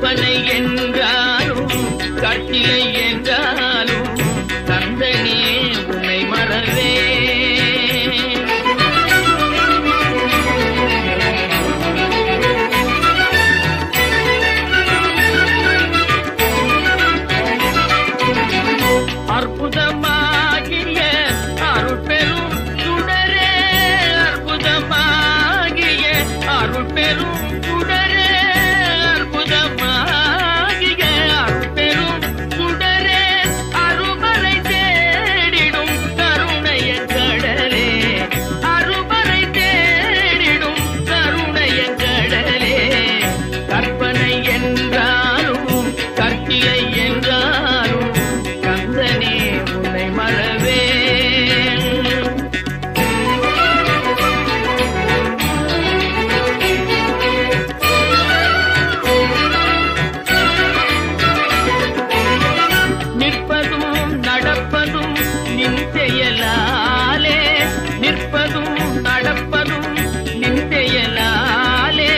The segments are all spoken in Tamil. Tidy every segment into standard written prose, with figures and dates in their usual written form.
கற்பனை என்றாலும் கட்டிலை என்றாலும் கந்தனே உன்னை மறவே. அற்புதமாகிய அருட்பெரும் சுடரே, அற்புதமாகிய அருட்பெரும் சுடரே, அற்புதமாகிய அருட்பெரும் சுடரே, அருமறை தேடிடும் கருணைய கடலே, அருமறை தேடிடும் கருணைய கடலே. கற்பனை என்றாலும் கற்கிலை என்றாலும் கந்தனே உன்னை மறவே. நிற்பதும் நடப்பதும் நின் செயலாலே, நிற்பதும் நடப்பதும் நின் செயலாலே,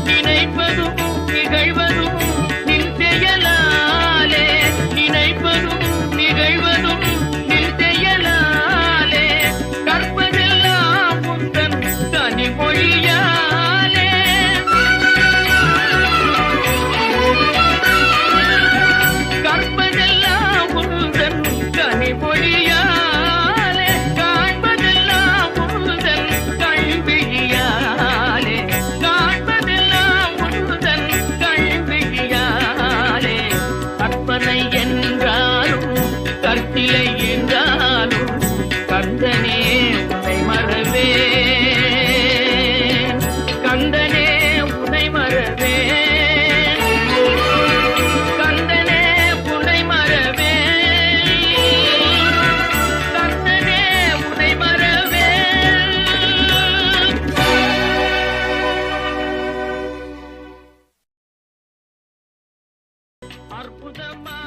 நினைப்பதும் நிகழ்வதும் நின் செயலாலே, நினைப்பதும் நிகழ்வதும் நின் செயலாலே. கற்பதெல்லாம் உந்தன் கனிமொழியாலே, கற்பதெல்லாம் உந்தன் கனிமொழியாலே, காண்பதெல்லாம் உந்தன் கல்விழியாலே, காண்பதெல்லாம் உந்தன் கல்விழியாலே. கற்பனை என்றாலும் கற்கிலை என்றாலும் கந்தனே உன்னை மறவே. கந்தனே உன்னை மறவே. கந்தனே உன்னை மறவே. கந்தனே உன்னை மறவே. அற்புதமா